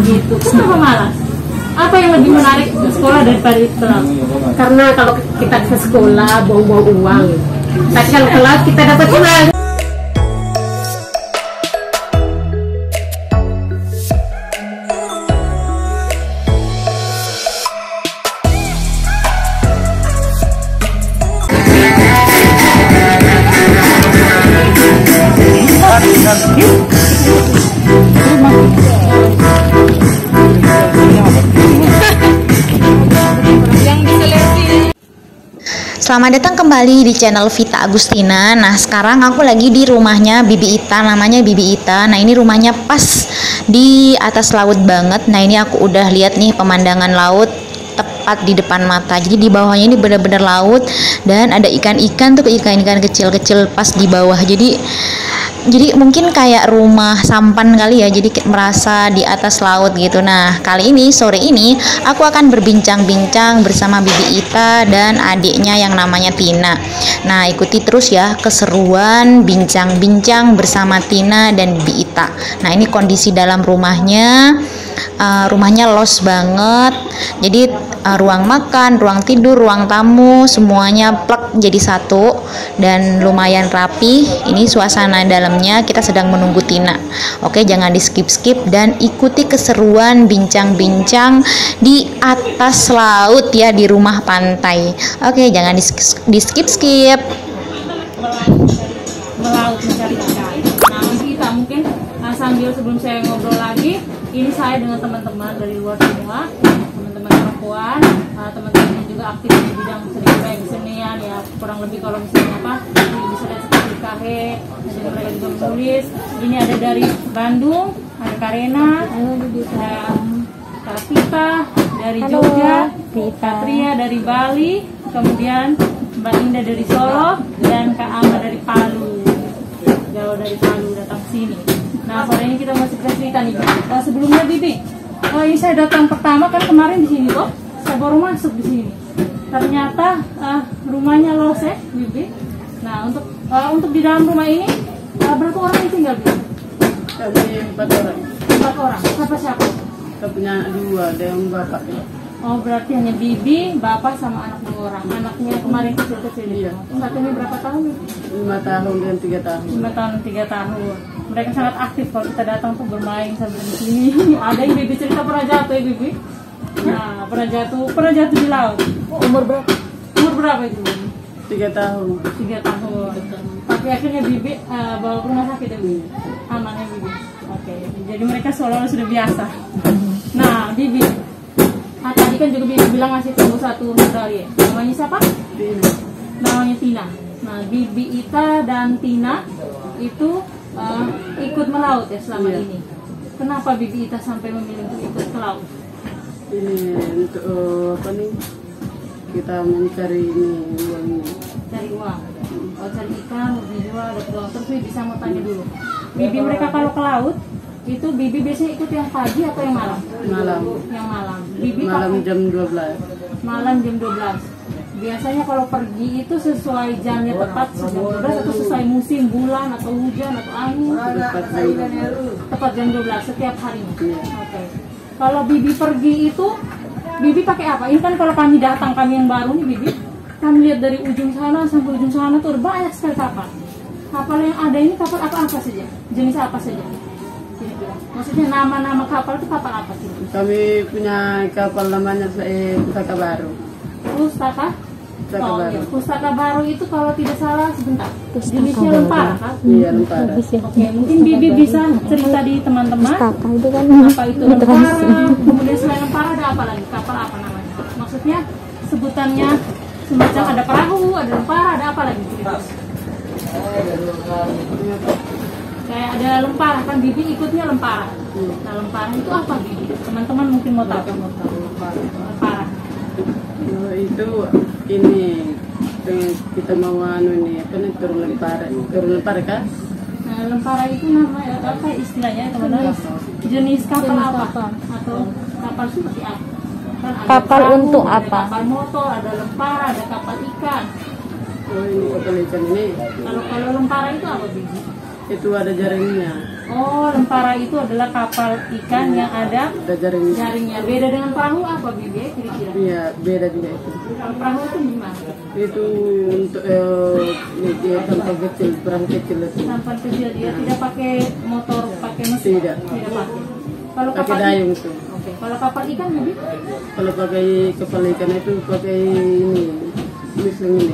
gitu. Kenapa malas? Apa yang lebih menarik di sekolah daripada itu? Karena kalau kita ke sekolah buang-buang uang, tapi kalau ke laut kita dapat uang. Selamat datang kembali di channel Vita Agustina. Nah, sekarang aku lagi di rumahnya Bibi Ita, namanya Bibi Ita. Nah, ini rumahnya pas di atas laut banget. Nah, ini aku udah lihat nih pemandangan laut tepat di depan mata. Jadi di bawahnya ini benar-benar laut dan ada ikan-ikan tuh, ikan-ikan kecil-kecil pas di bawah. Jadi mungkin kayak rumah sampan kali ya, jadi merasa di atas laut gitu. Nah, kali ini sore ini aku akan berbincang-bincang bersama Bibi Ita dan adiknya yang namanya Tina. Nah, ikuti terus ya keseruan bincang-bincang bersama Tina dan Bibi Ita. Nah, ini kondisi dalam rumahnya. Rumahnya los banget. Jadi ruang makan, ruang tidur, ruang tamu semuanya plek jadi satu dan lumayan rapi. Ini suasana dalamnya. Kita sedang menunggu Tina. Oke, jangan di skip-skip dan ikuti keseruan bincang-bincang di atas laut ya, di rumah pantai. Oke, jangan di skip-skip. Melaut mencari ikan. Nah, kita mungkin sambil sebelum saya ngobrol lagi, ini saya dengan teman-teman dari luar semua, teman-teman perempuan, teman-teman yang juga aktif di bidang seni budaya kesenian ya, kurang lebih kalau misalnya apa, bisa lihat seperti KHE, jadi mereka juga menulis. Ini ada dari Bandung, ada Karena, ada Kak Vita dari Jogja, Katria dari Bali, kemudian Mbak Indah dari Solo, dan Kak Ama dari Palu. Jauh dari Palu datang ke sini. Nah, sore ini kita masih cerita nih. Sebelumnya Bibi, ini saya datang pertama kan kemarin di sini loh. Saya baru masuk di sini. Ternyata rumahnya los ya, Bibi. Nah, untuk di dalam rumah ini berapa orang yang tinggal, Bibi? Kami 4 orang. 4 orang. Siapa? Kita punya 2, ada yang bapak ya. Oh, berarti hanya Bibi, bapak sama anak 2 orang. Anaknya kemarin kecil-kecil. Iya. Satunya berapa tahun? 5 tahun dan 3 tahun. 5 tahun 3 tahun. Mereka sangat aktif kalau kita datang tuh bermain sambil di sini. Ada yang Bibi cerita pernah jatuh ya, Bibi? Nah, pernah jatuh di laut. Umur berapa itu, Bibi? 3 tahun. 3 tahun. Tapi akhirnya Bibi bawa ke rumah sakit ya, Bibi? Aman ya, Bibi? Oke, jadi mereka seolah-olah sudah biasa. Nah, Bibi, tadi kan juga Bibi bilang masih tunggu satu medali ya. Namanya siapa? Tina. Namanya Tina. Nah, Bibi Ita dan Tina itu ikut melaut ya selama ini. Kenapa Bibi Ita sampai memilih untuk ikut ke laut? Ini untuk apa nih? Kita mencari uang. Cari uang. Oh, cari ikan, dijual, dapat uang. Terus Bibi bisa mau tanya dulu. Bibi mereka kalau ke laut itu Bibi biasanya ikut yang pagi atau yang malam? Malam. Yang malam. Bibi Malam jam 12. Malam jam 12. Biasanya kalau pergi itu sesuai jamnya tepat jam 12 atau sesuai musim, bulan atau hujan atau angin? Tepat jam 12 setiap harinya. Oke. Kalau Bibi pergi itu Bibi pakai apa? Ini kan kalau kami datang, kami yang baru nih Bibi, kami lihat dari ujung sana sampai ujung sana tuh banyak sekali kapal. Kapal yang ada ini kapal apa saja? Jenis apa saja? Maksudnya nama-nama kapal itu kapal apa sih? Kami punya kapal namanya Pustaka Baru. Pustaka? Pustaka Baru. Iya. Pustaka Baru itu kalau tidak salah sebentar. Jenisnya lempara kan? Iya, lempara. Oke, mungkin Bibi bisa cerita di teman-teman apa itu lempara, kemudian selain lempara ada apa lagi? Kapal apa namanya? Maksudnya sebutannya semacam ada perahu, ada lempara, ada apa lagi? Kayak ada lempara kan, Bibi ikutnya lempara. Nah, lempara itu apa, Bibi? Teman-teman mungkin mau tahu. Lempara. Itu ini kita mau ini apa nih, turun lempara kan? Nah, lempara itu namanya apa istilahnya, teman-teman? Jenis kapal apa? Atau kapal seperti apa? Kan ada Kapal perahu, untuk ada apa? Kapal motor, ada lempara, ada kapal ikan. Oh, ini kapal ikan ini. Kalau lempara itu apa, Bibi? itu ada jaringnya. Oh, lempara itu adalah kapal ikan yang ada Ada jaringnya. jaringnya. Beda dengan perahu apa Bibi kira-kira? Iya, beda juga itu. Kalau perahu itu gimana? Itu untuk dia sampai kecil, perang kecil itu. Sampan kecil dia tidak pakai motor, pakai mesin. Tidak. Tidak pakai. Kalau Pakai kapal dayung itu. Oke. Kalau kapal ikan Bibi? Kalau pakai kapal ikan itu pakai ini, mesin ini.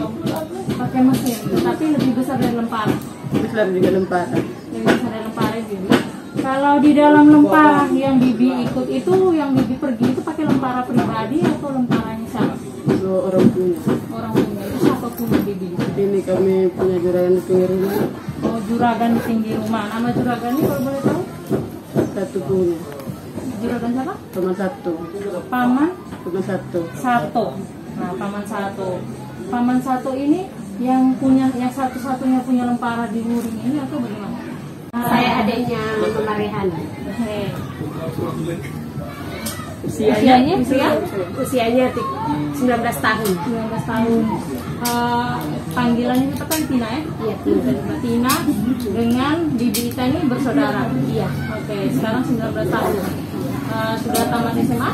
Pakai mesin, tapi lebih besar dari lempara. Besar juga lempara. Lebih besar dari lempara Bibi. Kalau di dalam lempara yang Bibi ikut itu, yang Bibi pergi itu pakai lempara pribadi atau lemparanya siapa? Itu orang punya. Orang punya itu siapa punya Bibi? Ini kami punya juragan di pinggir rumah. Oh, juragan di pinggir rumah. Nama juragan ini kalau boleh tahu? Satu punya. Juragan siapa? Teman satu. Paman Teman satu. Sato. Nah, Paman Sato. Paman Sato ini yang punya, yang satu-satunya punya lempara di Wuring ini atau bagaimana? Saya adiknya Mama Rehan. Oke. Usianya Usia? usianya 19 tahun. 19 tahun. Panggilannya apa kan Tina ya? Iya, Tina dengan Bibi Ita ini bersaudara. Iya. Oke, sekarang 19 tahun. Sudah tamat SMA?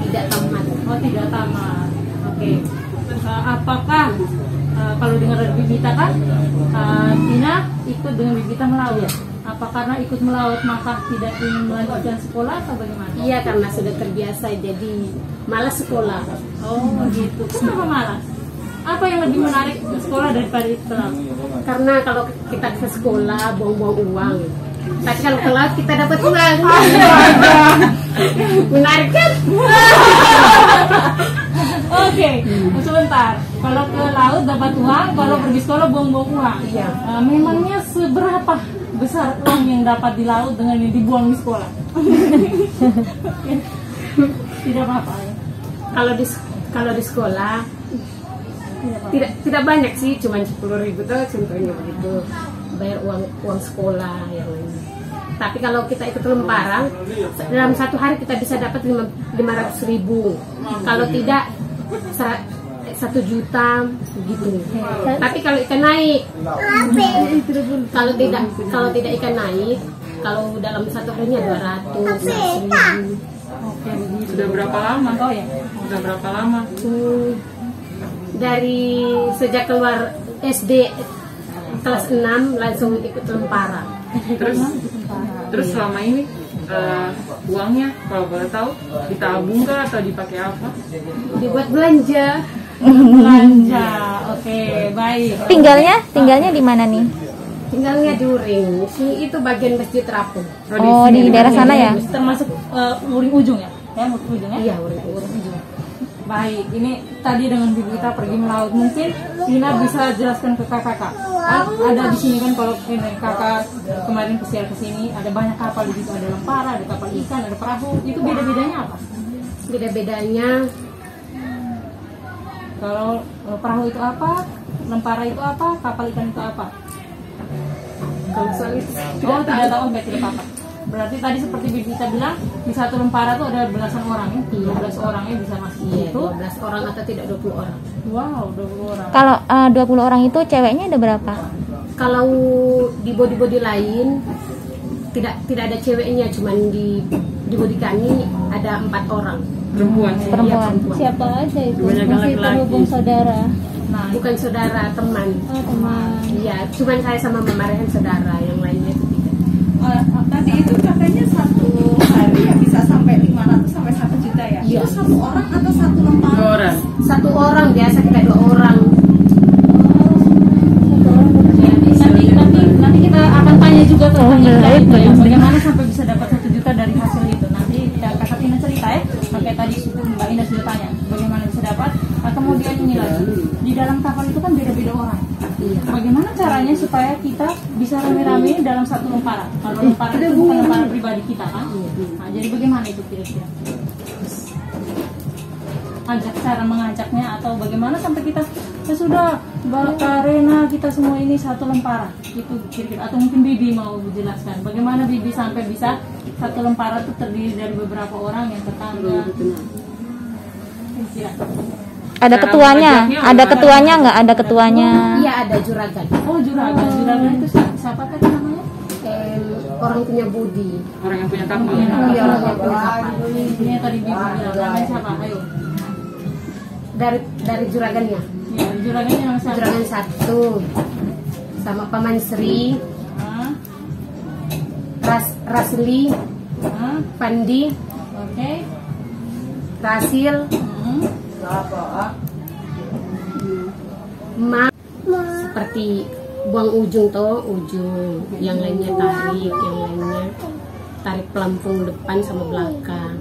Tidak tamat. Oh, tidak tamat. Oke. Apakah kalau dengar dari Bibi Ita kan Tina ikut dengan Bibi Ita melaut? Iya. Apa karena ikut melaut maka tidak ingin melanjutkan sekolah atau bagaimana? Iya, karena sudah terbiasa jadi malas sekolah. Oh gitu. Kenapa malas? Apa yang lebih menarik di sekolah daripada itu melaut? Karena kalau kita ke sekolah buang-buang uang. Tapi kalau ke laut kita dapat uang. Menarik kan? Oke, sebentar. Kalau ke laut dapat uang, kalau pergi sekolah buang-buang uang. Iya. Memangnya seberapa besar uang yang dapat di laut dengan yang dibuang di sekolah? Tidak apa-apa ya. Kalau di sekolah tidak banyak sih, cuma 10.000 tuh contohnya begitu, bayar uang sekolah yang lain. Tapi kalau kita ikut lempara, dalam satu hari kita bisa dapat 500.000. Kalau tidak 1 juta gitu. Tapi kalau ikan naik, kalau tidak ikan naik, kalau dalam satu harinya 200, 100.000. Oke, Sudah berapa lama? Oh ya. Sudah berapa lama? Dari sejak keluar SD kelas 6 langsung ikut lempara. Terus selama ini uangnya kalau boleh tahu ditabung kah atau dipakai apa? Dibuat belanja. Belanja. Oke, baik. Tinggalnya di mana nih? Tinggalnya di Wuring. Sini itu bagian Masjid Terapung. Oh, di daerah sana ya? Termasuk Wuring ujung ya? Ya, Wuring ujung ya? Iya, Wuring. Ujung. Baik, ini tadi dengan Bibi kita pergi melaut. Mungkin Tina bisa jelaskan ke kakak. Ada di sini kan kalau ini kakak kemarin pesiar ke sini ada banyak kapal di situ, ada lempara, ada kapal ikan, ada perahu. Itu beda-bedanya apa? Beda-bedanya Kalau perahu itu apa? Lempara itu apa? Kapal ikan itu apa? kalau soal itu Oh, tidak tahu, baik, tidak apa-apa. Berarti tadi seperti Bibi kita bilang di satu lempara itu ada belasan orang ya? 12 orang ya bisa masuk di situ. 12 orang atau tidak 20 orang. Wow, 20 orang. Kalau 20 orang itu ceweknya ada berapa? Kalau di body lain tidak ada ceweknya, cuman di body kami ada 4 orang. Perempuan. Perempuan. Siapa aja itu? Kebanyakan Masih laki-laki. terhubung saudara. Nah, Bukan saudara, teman. Oh, teman. Iya, cuman saya sama Mama Rehan saudara, yang lainnya itu tidak. Tadi itu katanya satu hari ya bisa sampai 500 sampai 1 juta ya? Iya. Itu satu orang atau satu lembar? 2 orang. 1 orang, biasa kita 2 orang. ya, nanti kita akan tanya juga tentang itu ya. Bagaimana sampai bisa dapat 1 juta dari hasil itu. Nanti kakak Tina cerita ya. Pakai tadi Mbak Indah sudah tanya bagaimana bisa dapat. Kemudian ini lagi di dalam kapal itu kan beda-beda orang. Bagaimana caranya supaya kita bisa rame-rame dalam satu lempara? Kalau lempara itu bukan lempara pribadi kita kan? Nah, jadi bagaimana itu kira-kira? Cara mengajaknya atau bagaimana sampai kita ya sudah Karena kita semua ini satu lempara itu kira-kira, atau mungkin Bibi mau menjelaskan bagaimana Bibi sampai bisa satu lempara itu terdiri dari beberapa orang yang tetangga kira-kira. Ada Cara ketuanya, mengajaknya ada bagaimana? ketuanya nggak? Ada ketuanya. Iya, ada juragan. Oh, juragan. Juragan itu siapa tadi namanya? Orang punya budi. Orang yang punya kapal. Iya, orang yang punya kapal. Ini tadi bibi bilang namanya siapa? Ayo. Dari juragannya. Ya, juragannya yang siapa? Juragan 1 sama Paman Sri, Hah? Rasli, Hah? Pandi, Oke. Rasil, Hmm. Ma, seperti buang ujung toh, ujung, yang lainnya tarik, yang lainnya tarik pelampung depan sama belakang.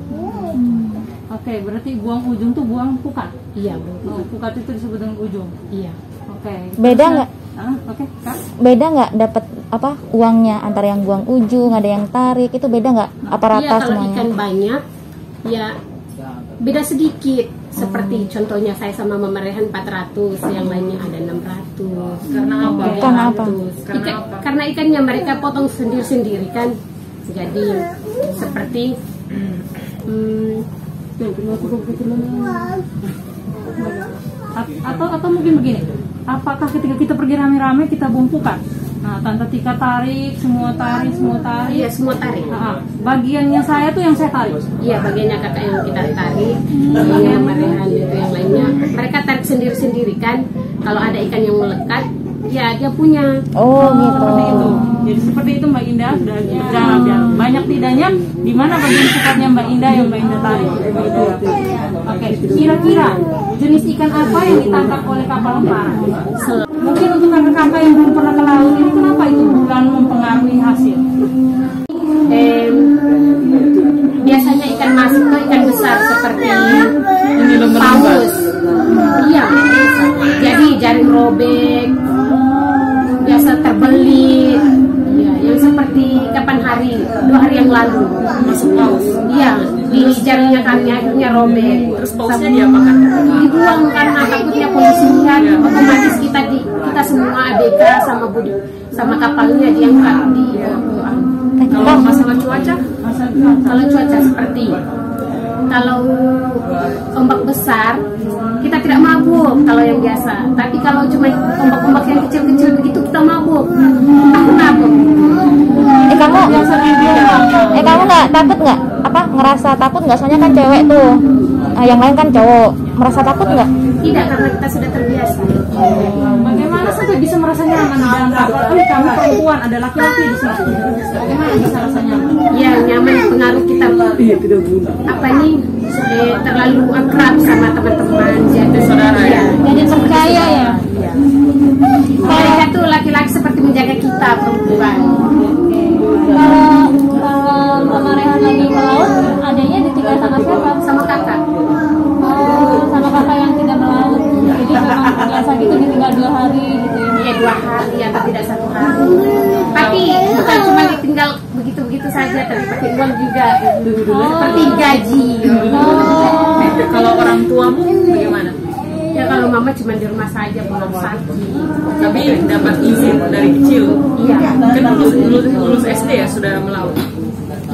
Oke, berarti buang ujung tuh buang pukat. Iya, Oh, Bu. pukat itu disebut dengan ujung. Iya. Oke. Beda Terusnya- nggak? Oke, Kak. Beda nggak dapat apa uangnya antara yang buang ujung, ada yang tarik, itu beda nggak? Apa Iya, rata kalau semuanya? ikan banyak, ya beda sedikit. Seperti contohnya saya sama Mama Rehan 400, yang lainnya ada 600. Karena apa? Ikan apa? Karena apa? Karena ikannya mereka potong sendiri-sendiri kan. Jadi seperti Atau mungkin begini. Apakah ketika kita pergi rame-rame kita buang pukat? Nah, Tante Tika tarik, semua tarik. iya semua tarik. Bagiannya saya tuh yang saya tarik. Iya, bagiannya kakak yang kita tarik, bagiannya Mama Rehan itu yang lainnya. Mereka tarik sendiri-sendiri kan. Kalau ada ikan yang melekat, ya dia punya. Oh gitu. Seperti itu. Jadi seperti itu Mbak Indah sudah berjalan ya. Banyak tidaknya di mana bagian pukatnya Mbak Indah yang Mbak Indah tarik. Oke, kira-kira jenis ikan apa yang ditangkap oleh kapal lempar? Mungkin untuk kakak-kakak yang belum pernah ke laut ini kenapa itu bukan mempengaruhi hasil? Biasanya ikan masuk ke ikan besar seperti paus. Iya. Jadi jaring robek, biasa terbelit. Ya, yang seperti kapan hari, 2 hari yang lalu masuk paus. Iya, di jaringnya kami akhirnya robek. Terus pausnya diapakan? Dibuang karena takutnya polisi lihat. Otomatis kita semua ABK sama budi sama kapalnya diangkat di Kalau masalah cuaca, kalau cuaca seperti kalau ombak besar kita tidak mabuk kalau yang biasa, tapi kalau cuma ombak-ombak yang kecil-kecil begitu kita mabuk. Aku mabuk. Kamu nggak takut nggak? Apa ngerasa takut nggak? Soalnya kan cewek tuh, yang lain kan cowok. Merasa takut nggak? Tidak, karena kita sudah terbiasa. Bagaimana sampai bisa merasa nyaman di dalam kapal? Kan kami perempuan, ada laki-laki di sini. Bagaimana bisa rasa nyaman? Ya, nyaman pengaruh kita apa nih terlalu akrab sama teman-teman, jadi saudara ya. Jadi percaya ya. Mereka tuh laki-laki seperti menjaga kita perempuan. Kalau Mama Rehan lagi ke laut, adanya ditinggal sama siapa? Sama kakak. Sama kakak yang tidak melaut. Jadi memang biasa gitu ditinggal 2 hari gitu ya. Iya 2 hari atau tidak 1 hari. Tapi bukan cuma ditinggal begitu-begitu saja, tapi pakai uang juga. Seperti gaji. kalau orang tuamu bagaimana? Ya kalau mama cuma di rumah saja belum sakit. Tapi dapat izin dari kecil. Iya. Kan lulus SD ya sudah melaut.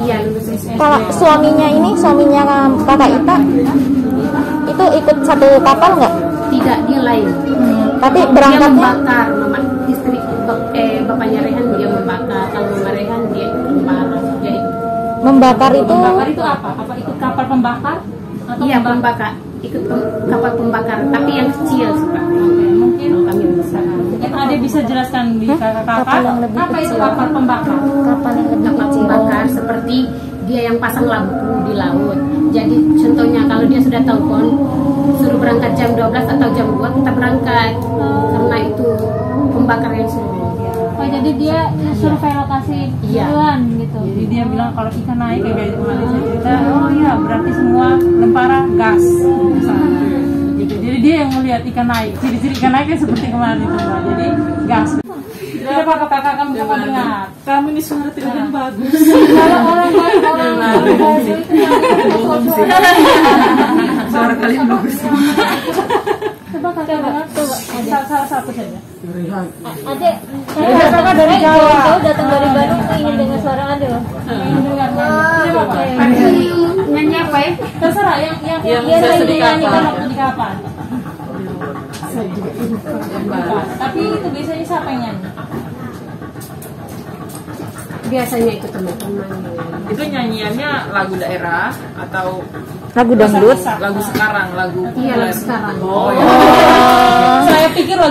Iya lulus SMP. Kalau suaminya kakak Ita, itu ikut satu kapal nggak? Tidak, dia lain. Tapi Dia berangkatnya membakar, mama istri bapaknya Rehan dia membakar. Kalau mama Rehan dia membakar. Dia ikut. membakar itu. Pembakar itu apa? Apa ikut kapal pembakar? Atau Iya pembakar, ikut kapal pembakar, tapi yang kecil seperti. Mungkin Kami bisa. mungkin ada bisa jelaskan di kakak-kakak Kapal yang lebih apa itu kecil. kapal pembakar? Kapal yang lebih Kapal kecil. pembakar seperti dia yang pasang lampu di laut. Jadi contohnya kalau dia sudah telepon suruh berangkat jam 12 atau jam 2 kita berangkat. Karena itu pembakar yang suruh. Oh, jadi dia survei lokasi Iya. duluan gitu. Jadi dia bilang kalau ikan naik kayak kemarin saya cerita, oh iya berarti semua lempara gas. Misalnya. Jadi dia yang melihat ikan naik. Ciri-ciri ikan naiknya seperti kemarin itu, Mbak. Jadi gas. Jadi apa kakak kamu dapat dengar? Kamu ini suara tidak yang bagus. Kalau orang bahasa itu Suara kalian bagus. coba kakak dengar coba. Salah satu saja. Adek, saya dari Jawa. Jauh datang dari Bandung tuh ingin dengar suara Ade loh. Ingin dengar Nyanyi apa ya? terserah yang Yang dia bisa lagi di nyanyi kapal. waktu di kapal. Saya juga lupa. Tapi itu biasanya siapa yang nyanyi? Biasanya itu teman-teman. Itu nyanyiannya lagu daerah atau Lagu dangdut. lagu sekarang, lagu Iya, lagu populer? sekarang. Oh ya. Saya pikir loh